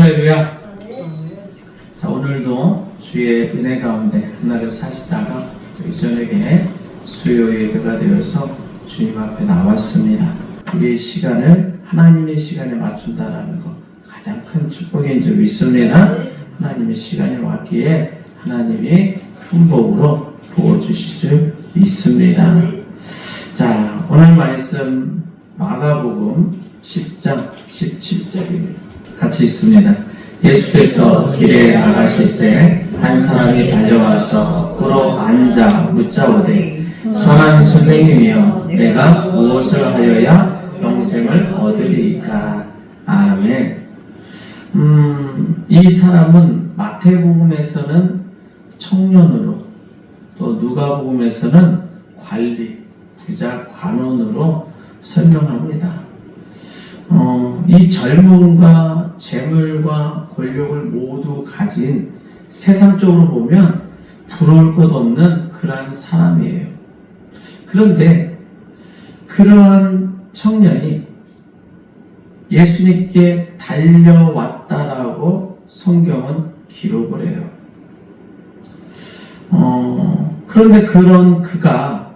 할렐루야. 자, 오늘도 주의 은혜 가운데 하나를 사시다가 이 저녁에 수요 예배가 되어서 주님 앞에 나왔습니다. 우리의 시간을 하나님의 시간에 맞춘다라는 것 가장 큰 축복인 줄 믿습니다. 하나님의 시간이 왔기에 하나님이 큰 복으로 부어주실 줄 믿습니다. 자, 오늘 말씀 마가복음 10장 17절입니다. 같이 있습니다. 예수께서 길에 나가실새 한 사람이 달려와서 꿇어 앉아 묻자오되 선한 선생님이여 내가 무엇을 하여야 영생을 얻으리이까. 아멘. 이 사람은 마태복음에서는 청년으로 또 누가복음에서는 관리, 부자, 관원으로 설명합니다. 이 젊음과 재물과 권력을 모두 가진 세상적으로 보면 부러울 것 없는 그러한 사람이에요. 그런데 그러한 청년이 예수님께 달려왔다라고 성경은 기록을 해요. 그런데 그런 그가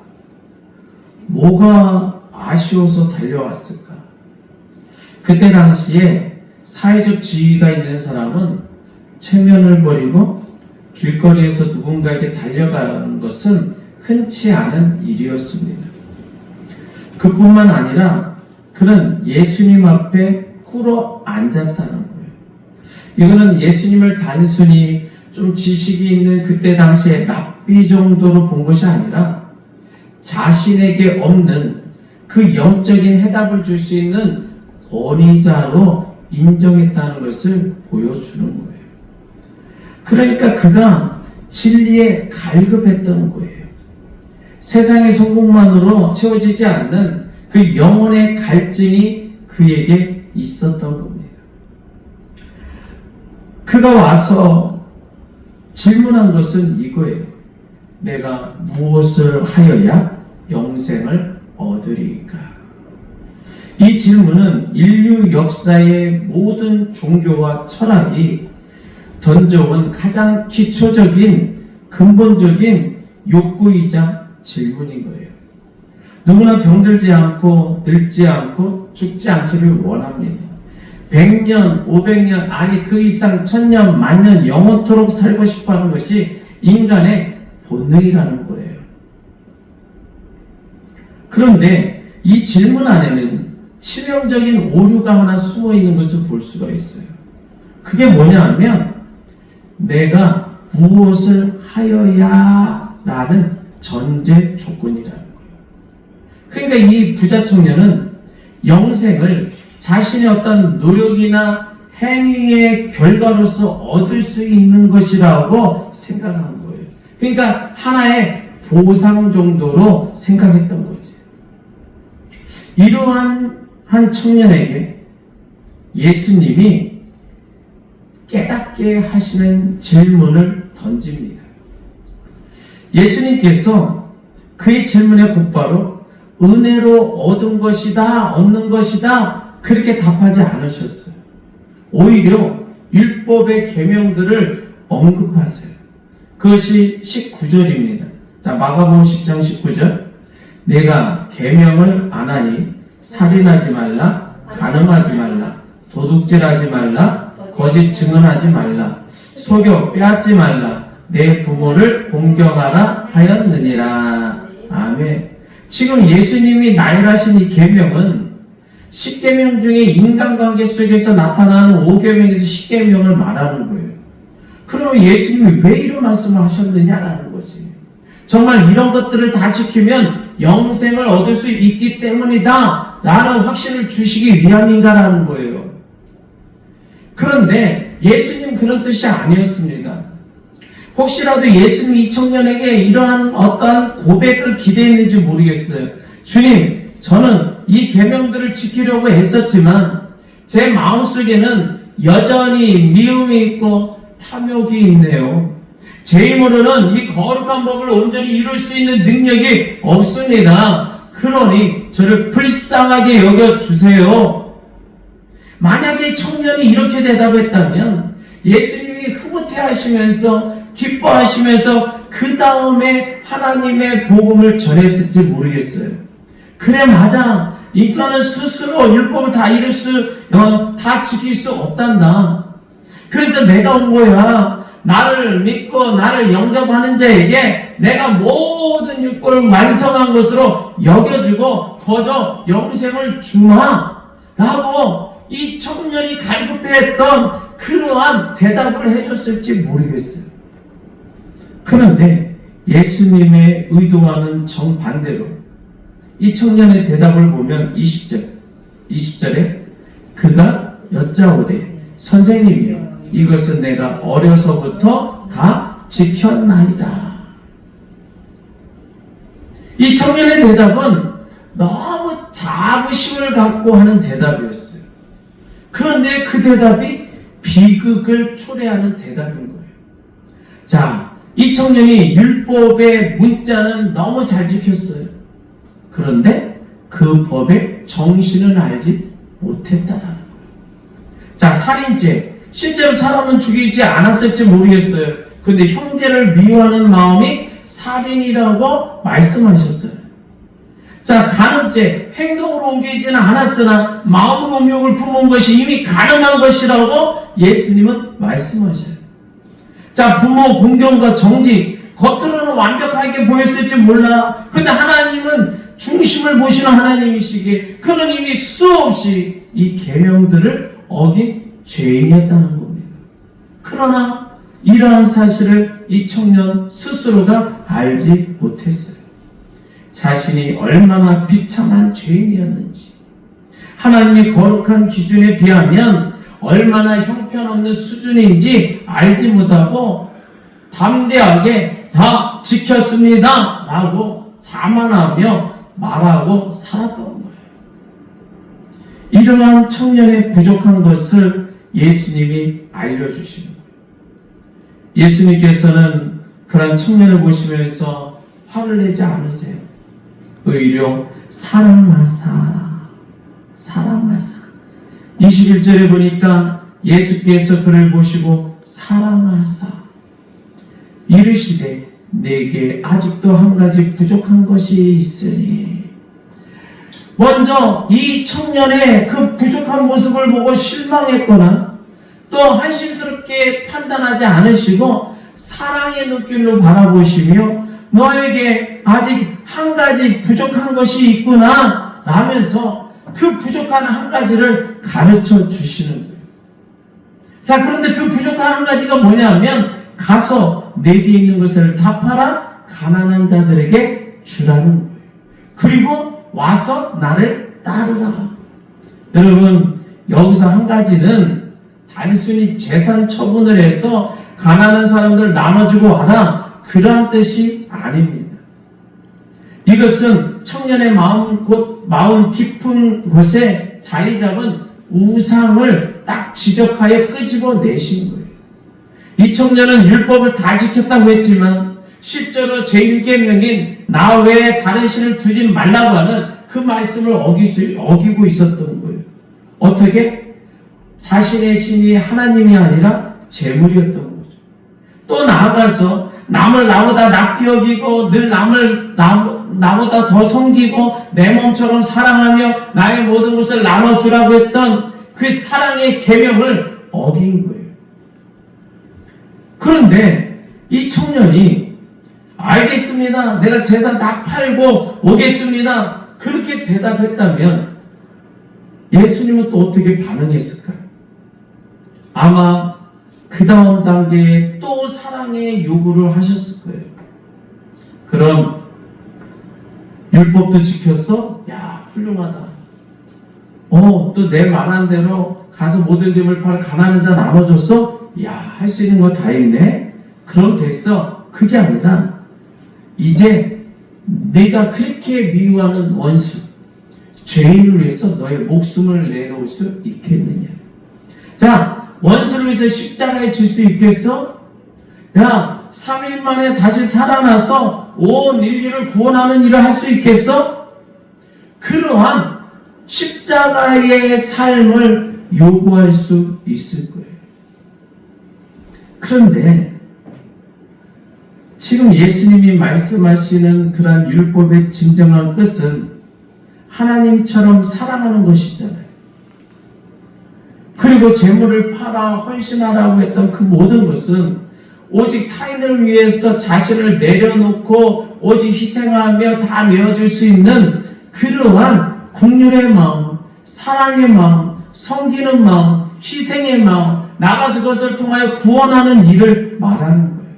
뭐가 아쉬워서 달려왔을까? 그때 당시에 사회적 지위가 있는 사람은 체면을 버리고 길거리에서 누군가에게 달려가는 것은 흔치 않은 일이었습니다. 그뿐만 아니라 그는 예수님 앞에 꿇어 앉았다는 거예요. 이거는 예수님을 단순히 좀 지식이 있는 그때 당시에 랍비 정도로 본 것이 아니라 자신에게 없는 그 영적인 해답을 줄 수 있는 권위자로 인정했다는 것을 보여주는 거예요. 그러니까 그가 진리에 갈급했던 거예요. 세상의 성공만으로 채워지지 않는 그 영혼의 갈증이 그에게 있었던 겁니다. 그가 와서 질문한 것은 이거예요. 내가 무엇을 하여야 영생을 얻으리까? 이 질문은 인류 역사의 모든 종교와 철학이 던져온 가장 기초적인 근본적인 욕구이자 질문인 거예요. 누구나 병들지 않고 늙지 않고 죽지 않기를 원합니다. 100년, 500년, 아니 그 이상 1000년, 만년 영원토록 살고 싶어하는 것이 인간의 본능이라는 거예요. 그런데 이 질문 안에는 치명적인 오류가 하나 숨어 있는 것을 볼 수가 있어요. 그게 뭐냐 하면 내가 무엇을 하여야 라는 전제 조건이라는 거예요. 그러니까 이 부자 청년은 영생을 자신의 어떤 노력이나 행위의 결과로서 얻을 수 있는 것이라고 생각한 거예요. 그러니까 하나의 보상 정도로 생각했던 거죠. 이러한 한 청년에게 예수님이 깨닫게 하시는 질문을 던집니다. 예수님께서 그의 질문에 곧바로 은혜로 얻은 것이다, 얻는 것이다 그렇게 답하지 않으셨어요. 오히려 율법의 계명들을 언급하세요. 그것이 19절입니다. 자, 마가복음 10장 19절. 내가 계명을 안 하니 살인하지 말라, 간음하지 말라, 도둑질하지 말라, 거짓 증언하지 말라, 속여 빼앗지 말라, 내 부모를 공경하라 하였느니라. 아멘. 지금 예수님이 나열하신 이 계명은 10계명 중에 인간관계 속에서 나타나는 5계명에서 10계명을 말하는 거예요. 그러면 예수님이 왜 이런 말씀을 하셨느냐라는 거지. 정말 이런 것들을 다 지키면 영생을 얻을 수 있기 때문이다 라는 확신을 주시기 위함인가라는 거예요. 그런데 예수님 그런 뜻이 아니었습니다. 혹시라도 예수님 이 청년에게 이러한 어떠한 고백을 기대했는지 모르겠어요. 주님, 저는 이 계명들을 지키려고 했었지만 제 마음속에는 여전히 미움이 있고 탐욕이 있네요. 제 힘으로는 이 거룩한 법을 온전히 이룰 수 있는 능력이 없습니다. 그러니 저를 불쌍하게 여겨주세요. 만약에 이 청년이 이렇게 대답했다면 예수님이 흐뭇해 하시면서 기뻐하시면서 그 다음에 하나님의 복음을 전했을지 모르겠어요. 그래, 맞아. 인간은 스스로 율법을 다 지킬 수 없단다. 그래서 내가 온 거야. 나를 믿고 나를 영접하는 자에게 내가 모든 율법을 완성한 것으로 여겨주고 거저 영생을 주마. 라고 이 청년이 갈급해했던 그러한 대답을 해줬을지 모르겠어요. 그런데 예수님의 의도와는 정반대로 이 청년의 대답을 보면 20절에 그가 여짜오되 선생님이여 이것은 내가 어려서부터 다 지켰나이다. 이 청년의 대답은 너무 자부심을 갖고 하는 대답이었어요. 그런데 그 대답이 비극을 초래하는 대답인 거예요. 자, 이 청년이 율법의 문자는 너무 잘 지켰어요. 그런데 그 법의 정신을 알지 못했다라는 거예요. 자, 살인죄. 실제로 사람은 죽이지 않았을지 모르겠어요. 그런데 형제를 미워하는 마음이 살인이라고 말씀하셨잖아요. 자, 간음죄. 행동으로 옮기지는 않았으나 마음으로 음욕을 품은 것이 이미 가능한 것이라고 예수님은 말씀하셔요. 자, 부모 공경과 정직. 겉으로는 완벽하게 보였을지 몰라. 그런데 하나님은 중심을 보시는 하나님이시기에 그는 이미 수없이 이 계명들을 어긴 죄인이었다는 겁니다. 그러나 이러한 사실을 이 청년 스스로가 알지 못했어요. 자신이 얼마나 비참한 죄인이었는지, 하나님의 거룩한 기준에 비하면 얼마나 형편없는 수준인지 알지 못하고 담대하게 다 지켰습니다 라고 자만하며 말하고 살았던 거예요. 이러한 청년의 부족한 것을 예수님이 알려주시는 거예요. 예수님께서는 그런 청년을 보시면서 화를 내지 않으세요. 오히려 사랑하사 21절에 보니까 예수께서 그를 보시고 사랑하사 이르시되 내게 아직도 한 가지 부족한 것이 있으니. 먼저 이 청년의 그 부족한 모습을 보고 실망했거나 또 한심스럽게 판단하지 않으시고 사랑의 눈길로 바라보시며 너에게 아직 한 가지 부족한 것이 있구나 라면서 그 부족한 한 가지를 가르쳐 주시는 거예요. 자, 그런데 그 부족한 한 가지가 뭐냐면 가서 내게 있는 것을 다 팔아 가난한 자들에게 주라는 거예요. 그리고 와서 나를 따르라. 여러분, 여기서 한 가지는 단순히 재산 처분을 해서 가난한 사람들 나눠주고 와라 그러한 뜻이 아닙니다. 이것은 청년의 마음 깊은 곳에 자리 잡은 우상을 딱 지적하여 끄집어내신 거예요. 이 청년은 율법을 다 지켰다고 했지만 실제로 제1계명인 나 외에 다른 신을 두지 말라고 하는 그 말씀을 어기고 있었던 거예요. 어떻게? 자신의 신이 하나님이 아니라 재물이었던 거죠. 또 나아가서 남을 나보다 낫게 여기고 늘 남을 나보다 더 섬기고 내 몸처럼 사랑하며 나의 모든 것을 나눠주라고 했던 그 사랑의 계명을 어긴 거예요. 그런데 이 청년이 알겠습니다. 내가 재산 다 팔고 오겠습니다. 그렇게 대답했다면 예수님은 또 어떻게 반응했을까요? 아마 그 다음 단계에 또 사랑의 요구를 하셨을 거예요. 그럼 율법도 지켰어? 야, 훌륭하다. 또 내 말한 대로 가서 모든 재물 팔아 가난한 자 나눠줬어? 야, 할 수 있는 거 다 했네? 그럼 됐어. 그게 아니라 이제 내가 그렇게 미워하는 원수, 죄인을 위해서 너의 목숨을 내놓을 수 있겠느냐? 자, 원수를 위해서 십자가에 질 수 있겠어? 야, 3일 만에 다시 살아나서 온 인류를 구원하는 일을 할 수 있겠어? 그러한 십자가의 삶을 요구할 수 있을 거예요. 그런데 지금 예수님이 말씀하시는 그러한 율법의 진정한 끝은 하나님처럼 사랑하는 것이잖아요. 그리고 재물을 팔아 헌신하라고 했던 그 모든 것은 오직 타인을 위해서 자신을 내려놓고 오직 희생하며 다 내어줄 수 있는 그러한 긍휼의 마음, 사랑의 마음, 섬기는 마음, 희생의 마음, 나가서 그것을 통하여 구원하는 일을 말하는 거예요.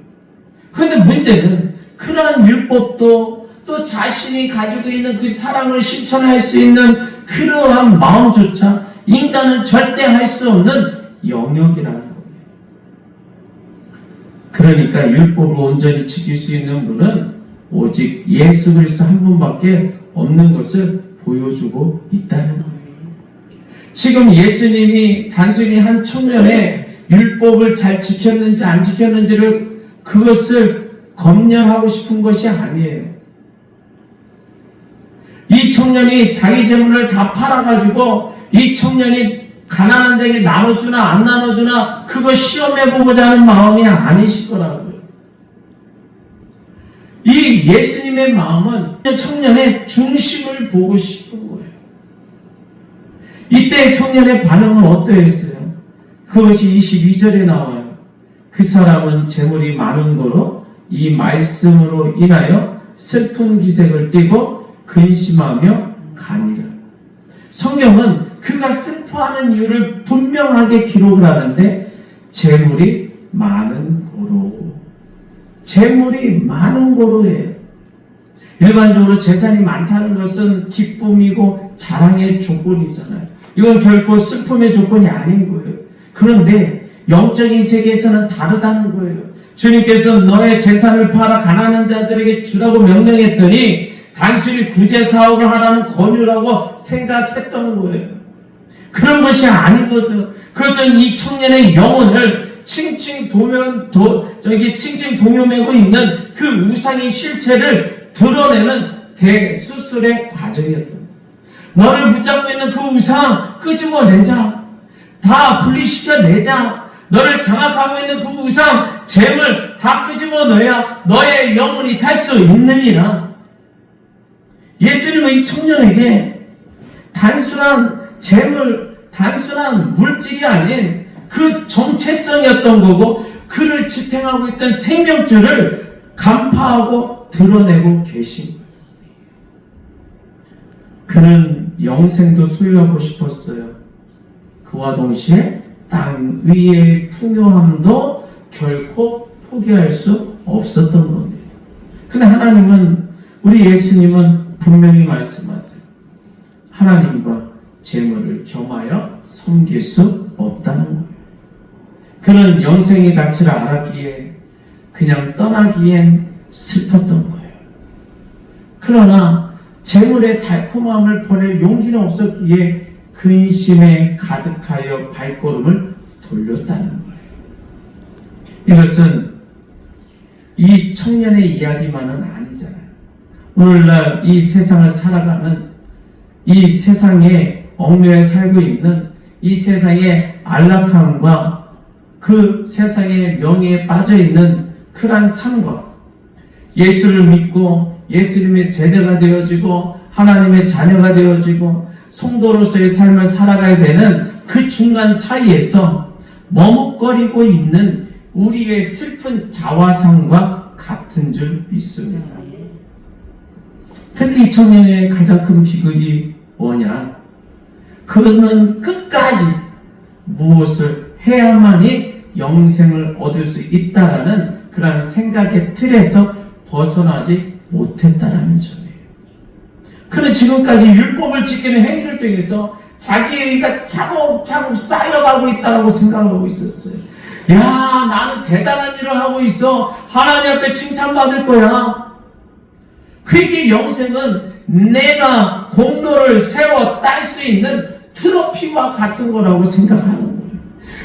그런데 문제는 그러한 율법도 또 자신이 가지고 있는 그 사랑을 실천할 수 있는 그러한 마음조차 인간은 절대 할 수 없는 영역이라는 거예요. 그러니까 율법을 온전히 지킬 수 있는 분은 오직 예수 그리스도 한 분밖에 없는 것을 보여주고 있다는 거예요. 지금 예수님이 단순히 한 청년의 율법을 잘 지켰는지 안 지켰는지를 그것을 검열하고 싶은 것이 아니에요. 이 청년이 자기 재물을 다 팔아가지고 이 청년이 가난한 자에게 나눠주나 안 나눠주나 그거 시험해보고자 하는 마음이 아니시더라고요. 이 예수님의 마음은 청년의 중심을 보고 싶은 거예요. 이때 청년의 반응은 어떠했어요? 그것이 22절에 나와요. 그 사람은 재물이 많은 거로 이 말씀으로 인하여 슬픈 기색을 띠고 근심하며 가니라. 성경은 그가 슬퍼하는 이유를 분명하게 기록을 하는데 재물이 많은 고로, 재물이 많은 고로예요. 일반적으로 재산이 많다는 것은 기쁨이고 자랑의 조건이잖아요. 이건 결코 슬픔의 조건이 아닌 거예요. 그런데 영적인 세계에서는 다르다는 거예요. 주님께서 너의 재산을 팔아 가난한 자들에게 주라고 명령했더니 단순히 구제 사업을 하라는 권유라고 생각했던 거예요. 그런 것이 아니거든. 그래서 이 청년의 영혼을 칭칭 동요매고 있는 그 우상의 실체를 드러내는 대수술의 과정이었던 거예요. 너를 붙잡고 있는 그 우상 끄집어내자. 다 분리시켜내자. 너를 장악하고 있는 그 우상, 재물 다 끄집어내야 너의 영혼이 살 수 있느니라. 예수님은 이 청년에게 단순한 재물, 단순한 물질이 아닌 그 정체성이었던 거고 그를 지탱하고 있던 생명줄을 간파하고 드러내고 계신 거예요. 그는 영생도 소유하고 싶었어요. 그와 동시에 땅 위의 풍요함도 결코 포기할 수 없었던 겁니다. 근데 하나님은, 우리 예수님은 분명히 말씀하세요. 하나님과 재물을 겸하여 섬길 수 없다는 거예요. 그는 영생의 가치를 알았기에 그냥 떠나기엔 슬펐던 거예요. 그러나 재물의 달콤함을 버릴 용기는 없었기에 근심에 가득하여 발걸음을 돌렸다는 거예요. 이것은 이 청년의 이야기만은 아니잖아요. 오늘날 이 세상을 살아가는, 이 세상에 얽매여 살고 있는 이 세상의 안락함과 그 세상의 명예에 빠져있는 그러한 삶과 예수를 믿고 예수님의 제자가 되어지고 하나님의 자녀가 되어지고 성도로서의 삶을 살아가야 되는 그 중간 사이에서 머뭇거리고 있는 우리의 슬픈 자화상과 같은 줄 믿습니다. 특히 이 청년의 가장 큰 비극이 뭐냐? 그는 끝까지 무엇을 해야만이 영생을 얻을 수 있다라는 그러한 생각의 틀에서 벗어나지 못했다라는 점이에요. 그는 지금까지 율법을 지키는 행위를 통해서 자기의가 차곡차곡 쌓여가고 있다고 생각하고 있었어요. 야, 나는 대단한 일을 하고 있어. 하나님 앞에 칭찬받을 거야. 그게 영생은 내가 공로를 세워 딸 수 있는 트로피와 같은 거라고 생각하는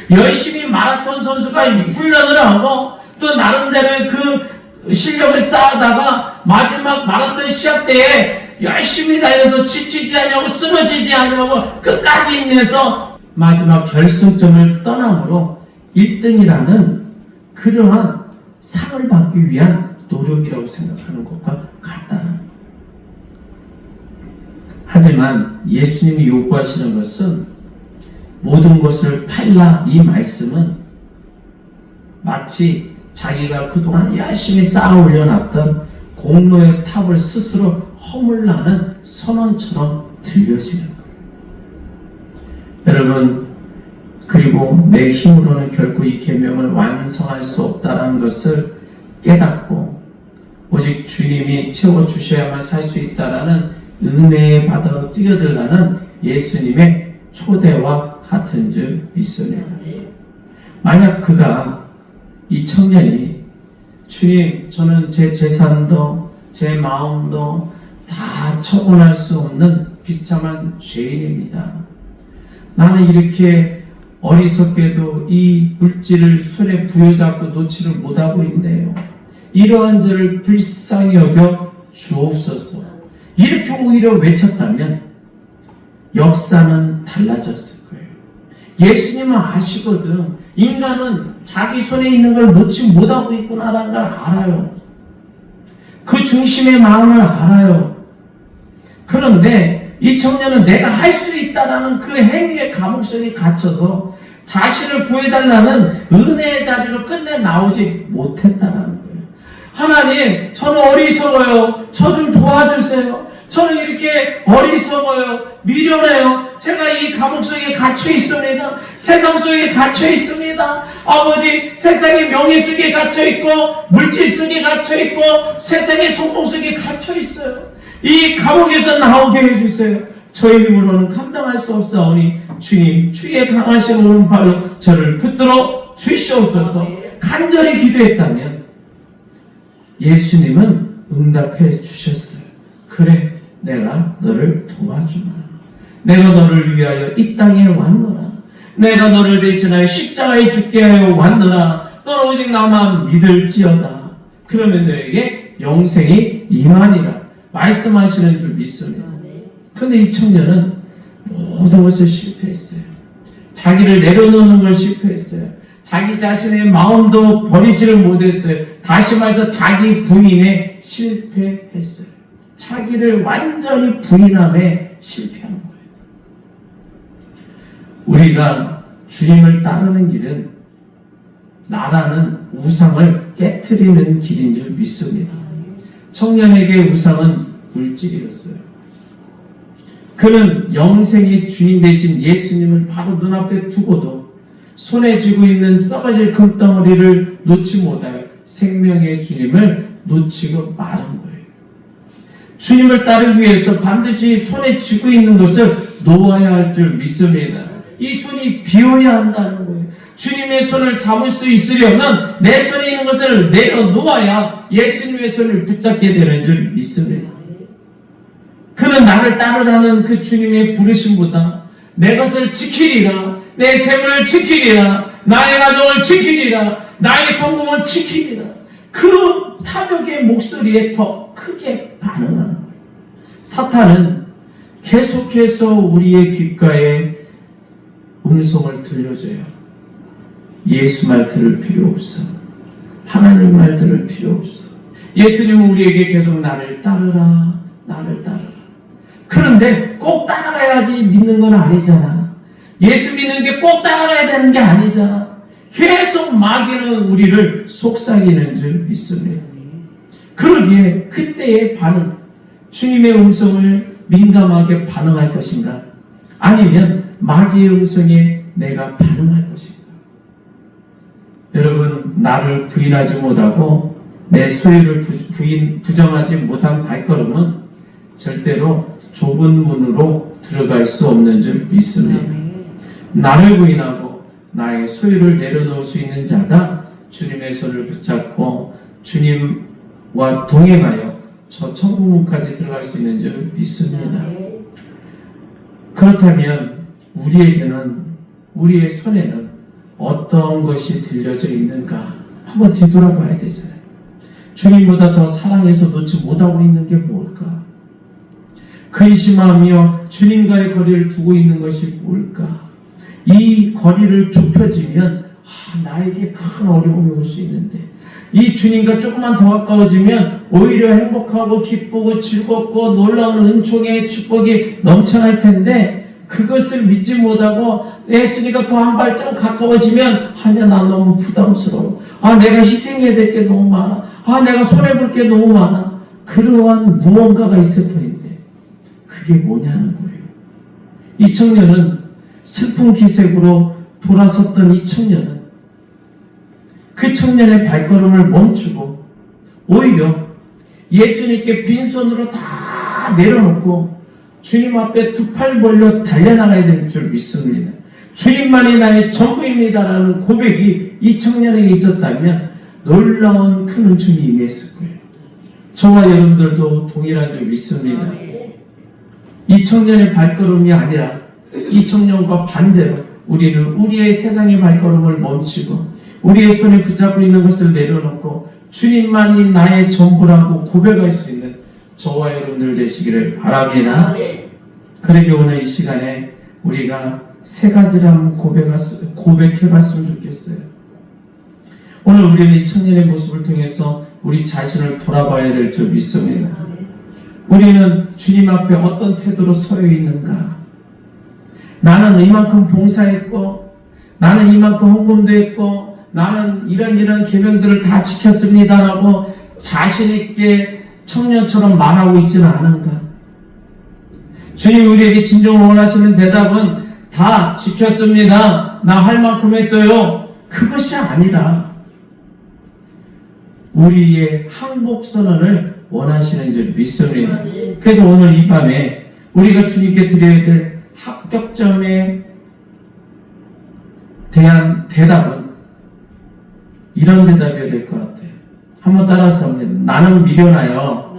거예요. 열심히 마라톤 선수가 훈련을 하고 또 나름대로의 그 실력을 쌓아다가 마지막 마라톤 시합 때에 열심히 달려서 지치지 않냐고 쓰러지지 않냐고 끝까지 힘내서 마지막 결승점을 떠남으로 1등이라는 그러한 상을 받기 위한 노력이라고 생각하는 것과 같다는 것. 하지만 예수님이 요구하시는 것은 모든 것을 팔라, 이 말씀은 마치 자기가 그동안 열심히 쌓아 올려놨던 공로의 탑을 스스로 허물라는 선언처럼 들려지는 거예요. 여러분, 그리고 내 힘으로는 결코 이 계명을 완성할 수 없다는 것을 깨닫고 오직 주님이 채워주셔야만 살 수 있다라는 은혜의 바다로 뛰어들라는 예수님의 초대와 같은 줄 믿습니다. 만약 그가, 이 청년이, 주님, 저는 제 재산도 제 마음도 다 처분할 수 없는 비참한 죄인입니다. 나는 이렇게 어리석게도 이 물질을 손에 부여잡고 놓지를 못하고 있네요. 이러한 저를 불쌍히 여겨 주옵소서. 이렇게 오히려 외쳤다면 역사는 달라졌을 거예요. 예수님은 아시거든. 인간은 자기 손에 있는 걸 놓지 못하고 있구나라는 걸 알아요. 그 중심의 마음을 알아요. 그런데 이 청년은 내가 할 수 있다라는 그 행위의 감옥 속에 갇혀서 자신을 구해달라는 은혜의 자리로 끝내 나오지 못했다라는 거예요. 하나님, 저는 어리석어요. 저 좀 도와주세요. 저는 이렇게 어리석어요. 미련해요. 제가 이 감옥 속에 갇혀 있습니다. 세상 속에 갇혀 있습니다. 아버지, 세상의 명예 속에 갇혀 있고 물질 속에 갇혀 있고 세상의 성공 속에 갇혀 있어요. 이 감옥에서 나오게 해주세요. 저의 힘으로는 감당할 수 없사오니 주님, 주의 강하신 오른팔로 저를 붙들어 주시옵소서. 간절히 기도했다면 예수님은 응답해 주셨어요. 그래, 내가 너를 도와주마. 내가 너를 위하여 이 땅에 왔노라. 내가 너를 대신하여 십자가에 죽게 하여 왔노라. 너는 오직 나만 믿을지어다. 그러면 너에게 영생이 임하니라 말씀하시는 줄 믿습니다. 그런데 이 청년은 모든 것을 실패했어요. 자기를 내려놓는 걸 실패했어요. 자기 자신의 마음도 버리지를 못했어요. 다시 말해서 자기 부인에 실패했어요. 자기를 완전히 부인함에 실패한 거예요. 우리가 주님을 따르는 길은 나라는 우상을 깨트리는 길인 줄 믿습니다. 청년에게 우상은 물질이었어요. 그는 영생의 주님 되신 예수님을 바로 눈앞에 두고도 손에 쥐고 있는 썩어질 금덩어리를 놓지 못하여 생명의 주님을 놓치고 마른 거예요. 주님을 따르기 위해서 반드시 손에 쥐고 있는 것을 놓아야 할 줄 믿습니다. 이 손이 비어야 한다는 거예요. 주님의 손을 잡을 수 있으려면 내 손에 있는 것을 내려놓아야 예수님의 손을 붙잡게 되는 줄 믿습니다. 그는 나를 따르라는 그 주님의 부르심보다 내 것을 지키리라, 내 재물을 지키리라, 나의 가족을 지키리라, 나의 성공을 지키리라, 그 탐욕의 목소리에 더 크게 반응하는 거예요. 사탄은 계속해서 우리의 귓가에 음성을 들려줘요. 예수 말 들을 필요 없어. 하나님 말 들을 필요 없어. 예수님은 우리에게 계속 나를 따르라, 나를 따르라. 그런데 꼭 따라가야지 믿는 건 아니잖아. 예수 믿는 게 꼭 따라가야 되는 게 아니잖아. 계속 마귀는 우리를 속삭이는 줄 믿습니다. 그러기에 그때의 반응, 주님의 음성을 민감하게 반응할 것인가? 아니면 마귀의 음성에 내가 반응할 것인가? 여러분, 나를 부인하지 못하고 내 소유를 부정하지 못한 발걸음은 절대로 좁은 문으로 들어갈 수 없는 줄 믿습니다. 나를 부인하고 나의 소유를 내려놓을 수 있는 자가 주님의 손을 붙잡고 주님과 동행하여 저 천국문까지 들어갈 수 있는 줄 믿습니다. 그렇다면 우리에게는, 우리의 손에는 어떤 것이 들려져 있는가 한번 뒤돌아봐야 되잖아요. 주님보다 더 사랑해서 놓지 못하고 있는 게 뭘까? 근심하며 주님과의 거리를 두고 있는 것이 뭘까? 이 거리를 좁혀지면 나에게 큰 어려움이 올 수 있는데 이 주님과 조금만 더 가까워지면 오히려 행복하고 기쁘고 즐겁고 놀라운 은총의 축복이 넘쳐날 텐데 그것을 믿지 못하고 예수님과 더 한 발짝 가까워지면 아니야 나 너무 부담스러워. 내가 희생해야 될 게 너무 많아. 내가 손해볼 게 너무 많아. 그러한 무언가가 있을 터인데 그게 뭐냐는 거예요. 이 청년은 슬픈 기색으로 돌아섰던 이 청년은 그 청년의 발걸음을 멈추고 오히려 예수님께 빈손으로 다 내려놓고 주님 앞에 두 팔 벌려 달려나가야 될 줄 믿습니다. 주님만이 나의 전부입니다라는 고백이 이 청년에게 있었다면 놀라운 큰 은총이 임했을 거예요. 저와 여러분들도 동일한 줄 믿습니다. 이 청년의 발걸음이 아니라 이 청년과 반대로 우리는 우리의 세상의 발걸음을 멈추고 우리의 손에 붙잡고 있는 것을 내려놓고 주님만이 나의 전부라고 고백할 수 있는 저와 여러분들 되시기를 바랍니다. 그러게 오늘 이 시간에 우리가 세 가지를 한번 고백해봤으면 좋겠어요. 오늘 우리는 이 청년의 모습을 통해서 우리 자신을 돌아봐야 될 줄 믿습니다. 우리는 주님 앞에 어떤 태도로 서 있는가? 나는 이만큼 봉사했고 나는 이만큼 헌금도 했고 나는 이런 계명들을 다 지켰습니다라고 자신 있게 청년처럼 말하고 있지는 않은가? 주님이 우리에게 진정을 원하시는 대답은 다 지켰습니다. 나 할 만큼 했어요. 그것이 아니라 우리의 항복 선언을 원하시는 줄 믿습니다. 그래서 오늘 이 밤에 우리가 주님께 드려야 될 합격점에 대한 대답은 이런 대답이어야 될 것 같아요. 한번 따라서 합니다. 나는 미련하여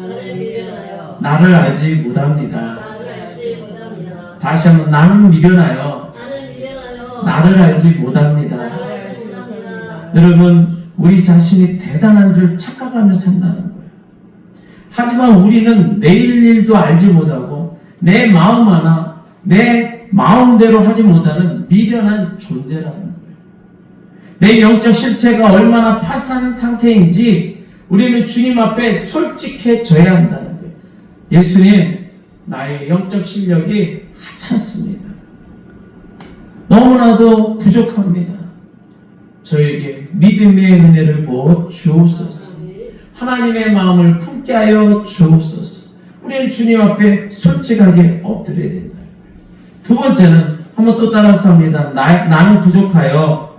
나를 알지 못합니다. 다시 한번 나는 미련하여 나를 알지 못합니다. 여러분 우리 자신이 대단한 줄 착각하며 산다는 거예요. 하지만 우리는 내일 일도 알지 못하고 내 마음 하나 내 마음대로 하지 못하는 미련한 존재라는 거예요. 내 영적 실체가 얼마나 파산 상태인지 우리는 주님 앞에 솔직해져야 한다는 거예요. 예수님, 나의 영적 실력이 하찮습니다. 너무나도 부족합니다. 저에게 믿음의 은혜를 부어 주옵소서. 하나님의 마음을 품게 하여 주옵소서. 우리는 주님 앞에 솔직하게 엎드려야 된다. 두 번째는 한번 또 따라서 합니다. 나는 부족하여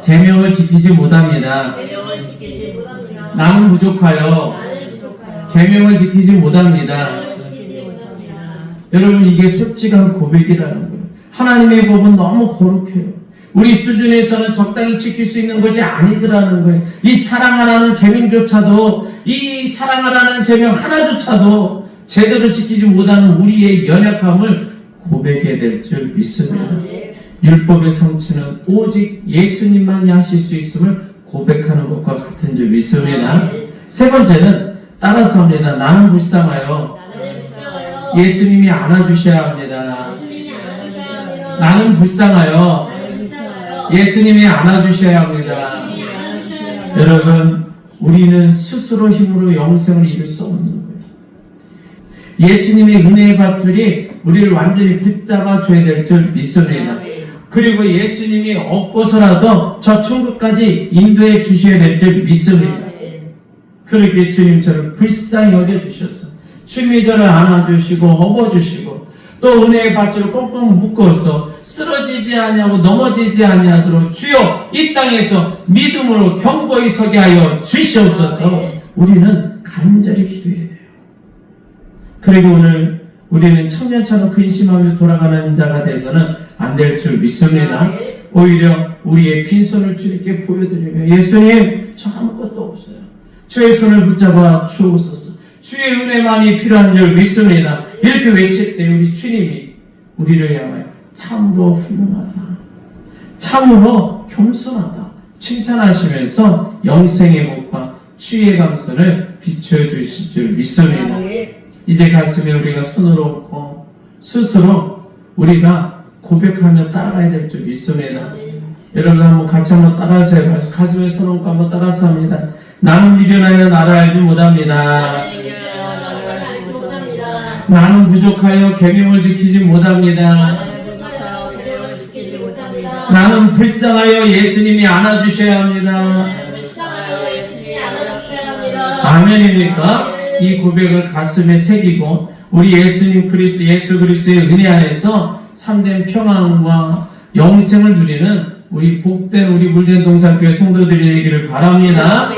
계명을 지키지 못합니다. 나는 부족하여 계명을 지키지 못합니다. 여러분 이게 솔직한 고백이라는 거예요. 하나님의 법은 너무 거룩해요. 우리 수준에서는 적당히 지킬 수 있는 것이 아니더라는 거예요. 이 사랑하라는 계명조차도 이 사랑하라는 계명 하나조차도 제대로 지키지 못하는 우리의 연약함을 고백해야 될 줄 믿습니다. 율법의 성취는 오직 예수님만이 하실 수 있음을 고백하는 것과 같은 줄 믿습니다. 세 번째는 따라서 합니다. 나는 불쌍하여 예수님이 안아주셔야 합니다. 나는 불쌍하여 예수님이 안아주셔야 합니다. 여러분 우리는 스스로 힘으로 영생을 이룰 수 없는 거예요. 예수님의 은혜의 밧줄이 우리를 완전히 붙잡아 줘야 될 줄 믿습니다. 그리고 예수님이 없고서라도 저 천국까지 인도해 주셔야 될 줄 믿습니다. 그렇게 주님 저를 불쌍히 여겨주셨어. 주님이 저를 안아주시고 업어주시고 또 은혜의 밧줄을 꽁꽁 묶어서 쓰러지지 아니하고 넘어지지 아니하도록 주여 이 땅에서 믿음으로 견고히 서게 하여 주시옵소서. 우리는 간절히 기도해야 돼요. 그리고 오늘 우리는 청년처럼 근심하며 돌아가는 자가 돼서는 안 될 줄 믿습니다. 오히려 우리의 빈손을 주님께 보여드리며 예수님 저 아무것도 없어요. 저의 손을 붙잡아 주옵소서. 주의 은혜만이 필요한 줄 믿습니다. 이렇게 외칠 때 우리 주님이 우리를 향하여 참으로 훌륭하다, 참으로 겸손하다 칭찬하시면서 영생의 복과 치유의 감선을 비춰주실 줄 믿습니다. 이제 가슴에 우리가 손을 얹고 스스로 우리가 고백하며 따라가야 될 줄 믿습니다. 여러분 한번 같이 한번 따라하세요. 가슴에 손 얹고 한번 따라서 합니다. 나는 미련하여 나를 알지 못합니다. 나는 부족하여 계명을 지키지 못합니다. 나는 불쌍하여 예수님이 안아주셔야 합니다. 아멘입니까? 이 고백을 가슴에 새기고 우리 예수 그리스도의 은혜 안에서 참된 평안과 영생을 누리는 우리 복된 우리 물된 동산교회 성도들이 되기를 바랍니다.